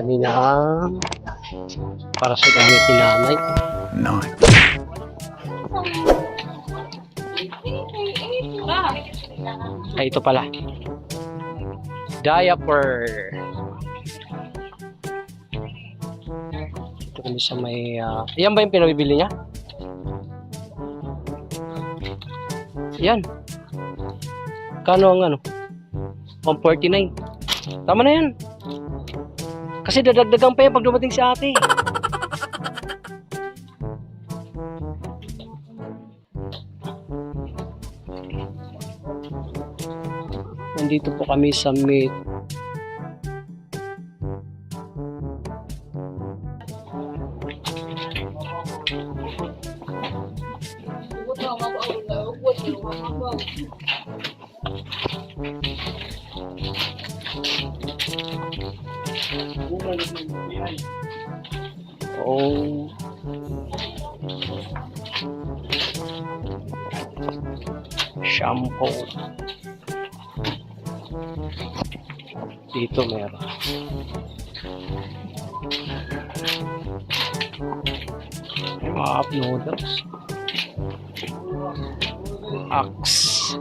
kami ng para sa gamit ni nanay. Ay, ito pala. Diaper. Ito kami sa may... yan ba yung pinabibili niya? Yan. Kano ang ano? 149. Tama na yan. Kasi dadagdagan pa yan pag dumating si ate. Nandito po kami sa meet. Oh. Shampoo. Dito meron. May mga up noodles. Axe.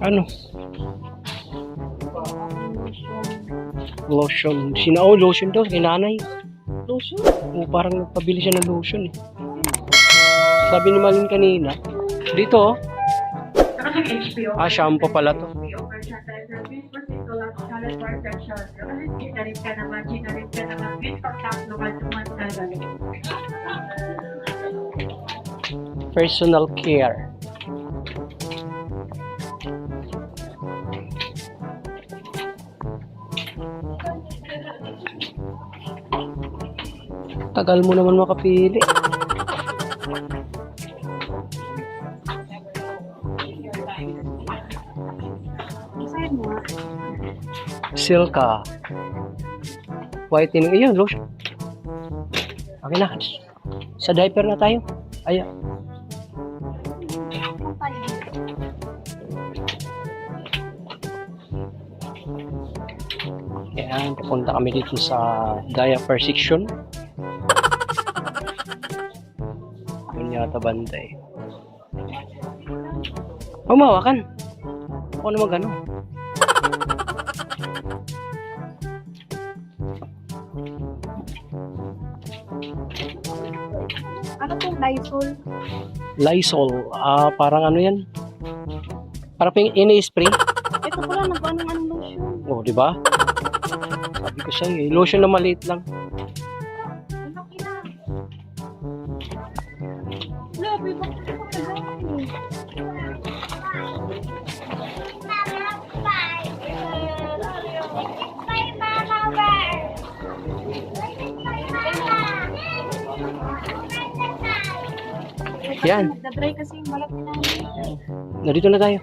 Ano? Lotion. Sinao lotion daw, kinanay. Lotion? O, parang nagpabili siya ng lotion eh. Sabi ni Malin kanina. Dito oh. Shampoo pala to. Personal care. Tagal mo naman makapili. Silka. Whitening. Ayun, lotion. Okay na. Sa diaper na tayo. Ayan. Ayan, pupunta kami dito sa diaper section. Yun yata banday. Humawakan. Ako naman gano'n. Ano pong Lysol? Lysol. Parang ano yan? Parang ini-spray. Ito pala, nag-anong lotion. Oh, di ba? Sabi ko sa'yo eh. Lotion na maliit lang. Ang laki na. Grabe, bakit ito kagami? Yan. Nagda-dry kasi yung balat ni nanay. Narito na tayo.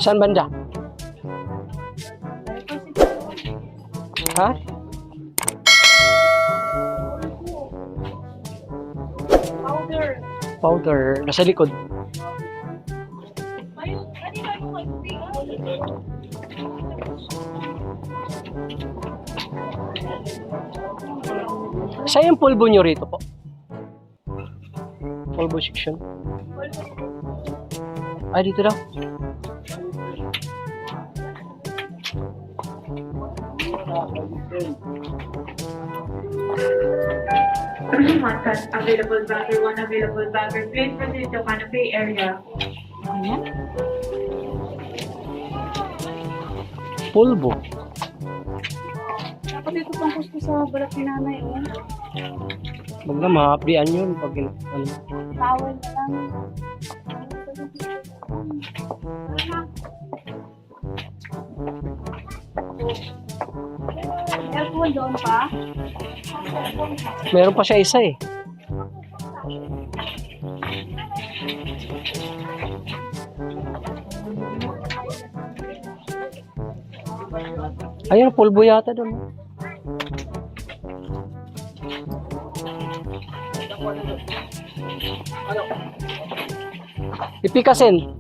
Saan banda? Ha? Powder. Powder. Nasa likod. Ayun, kanina yung mag-big. Saan yung pulbo nyo rito po? Pulbo section. Ay, dito daw. Available bagger 1, available bagger. Please proceed to canopy area. Pulbo. Dapat ito pang gusto sa balat ni nanay. Huwag na ma-updatean yun pag ano. Towel na lang. Aircon doon pa? Meron pa siya isa eh. Ayun, pulbo yata doon. Ipikasin.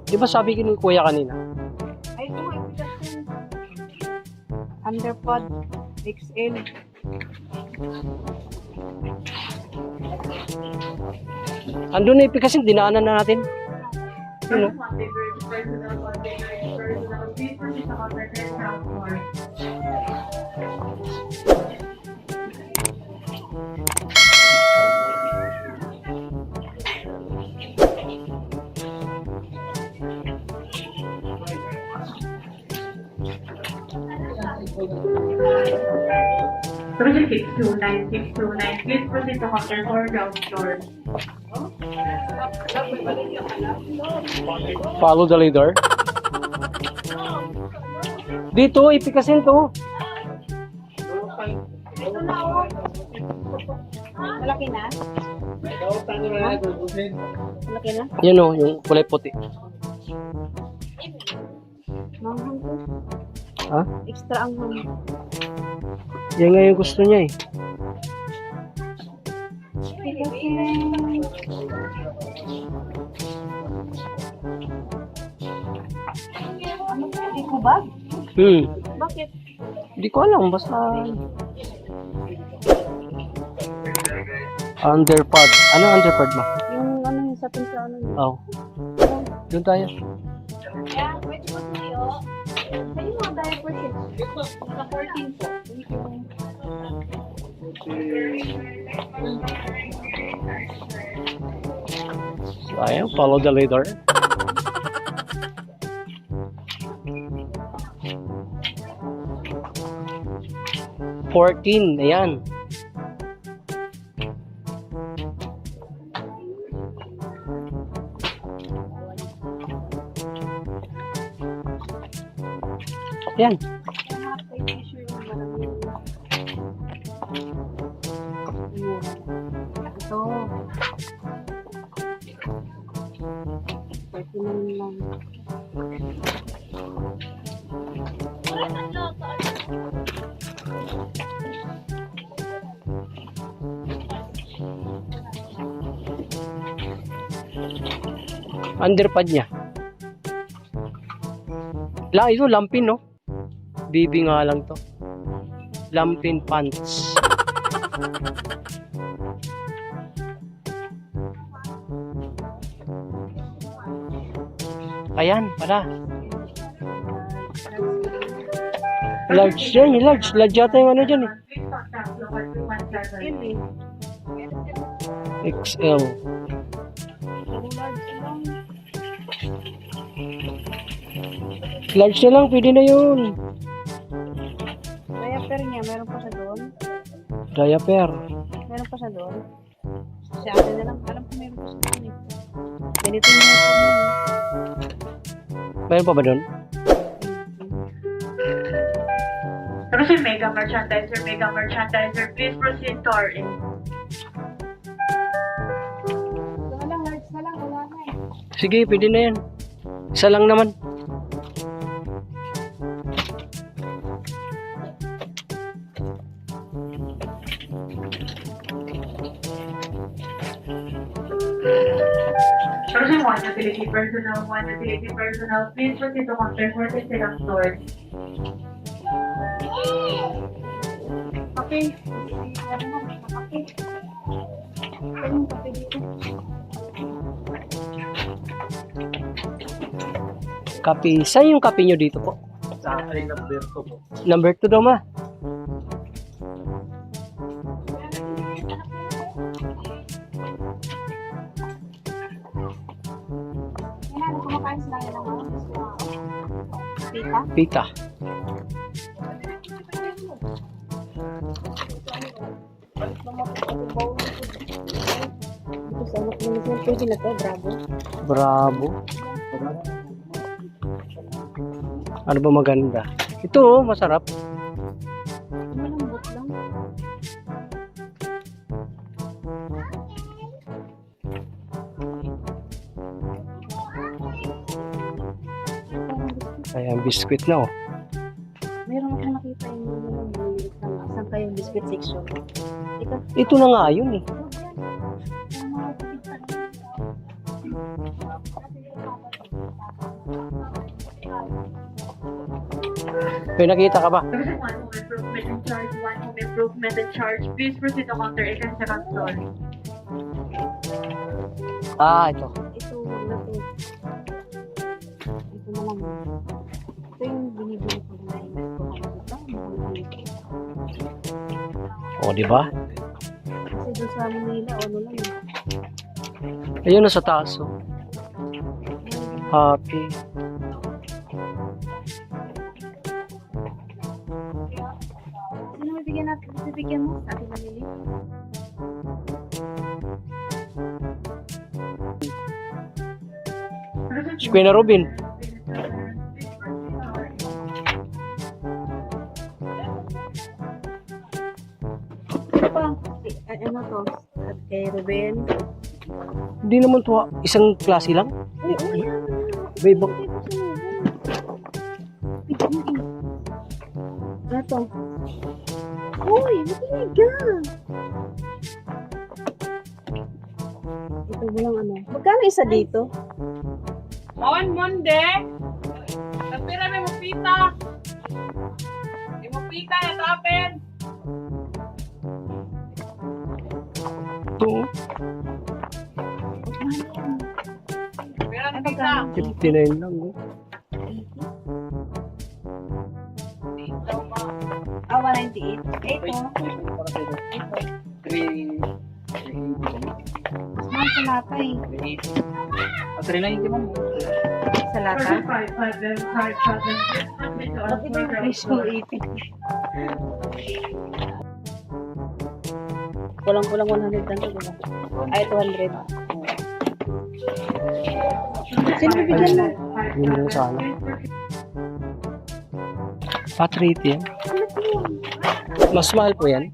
Di ba sabi ko ni Kuya kanina? Ay, ito nga, ipikasin. Underpod XL. Andun na ipikasin, dinaanan na natin. Ano? Personal container, personal. Please proceed to counter clear ground floor. Project 629, please proceed to counter floor ground floor. Follow the leader. Dito, ipikasin to. Ito na, oh. Malaki na? Malaki na? Yan o, yung kulay puti. Manghang to. Ha? Extra ang hang. Yan nga yung gusto niya eh. Ipikasin. Ano ba? Iko ba? Bakit? Hindi ko alam, basta underpad. Ano underpad ma? Yung ano yung sa pinsa ano yun? Oh. Doon tayo. Yeah, pwede po tayo. Sa'yo mga diaper sheet. Sa 14 po. Thank you. So, ayan, follow the leader. Ayan. Yan. Mga tissue yung maraming ito. 39 lang. Underpad niya. Ito, lampin, no? Bibi nga lang to. Lampin pants. Ayan, para. Large yan, large. Large yata yung ano dyan eh. Please contact local 217. Yun eh. XL. Puro large lang. Large na lang, pwede na yun. Diaper niya, meron pa sa doon. Diaper. Meron pa sa doon. Sa akin na lang, alam ko meron pa sa doon eh. Ganito yung meron pa doon. Mayroon pa ba doon? Pero si Mega Merchandiser, please proceed to our end. Ito lang, large na lang, wala na eh. Sige, pwede na yan. Isa lang naman. Pero si one utility personnel, please proceed to counter 46 ang store. Kape. Ano mo, kape. Ano yung kape dito? Kape. Saan yung kape nyo dito po? Sa akin, number 2 po. Number 2 daw ma. Yan na, kumakain sila ng mga pita. Pita. Ito sa anak ng isang pwede na to, bravo. Bravo. Ano ba maganda? Ito, masarap. Malambot lang. Ayan, biscuit na oh. Meron akong nakita yung maliliit lang. Saan kayong biscuit section? Ito. Ito na nga yun eh. Yan na, May nakita ka ba? Division 1, home improvement in charge. 1, home improvement in charge. Please proceed to counter 8 and second floor. Ah, ito. Ito na to. Ito na lang. Ito yung binibili ko na yun. O, di ba? Kasi doon sa Manila, ano lang yun. Ayun na sa taas. Oh. Happy. Sino bibigyan natin? Bibigyan mo? Sa akin namili? Si Kuya Robin. Ito pa. Ano to? At kay Ruben. Hindi naman to. Isang klase lang. Uy, uy. May ibang... Ano to? Uy, makinig ka. Ito walang ano. Magkano isa dito? On Monday, napira may mapita. May mapita na tapin. Ito. Pira na Ano pita. magkano? 59 lang. Oh. 198. Ito. Mas mahal sa lata eh. Sa lata? Person 5, 5, then 5, 7, please proceed to Bakit yung counter presyo 80? Kulang-kulang 100 lang ito, diba? Ay, 200. Sino bibigyan mo? Yun lang sana. Patriti yan. Mas mahal po yan.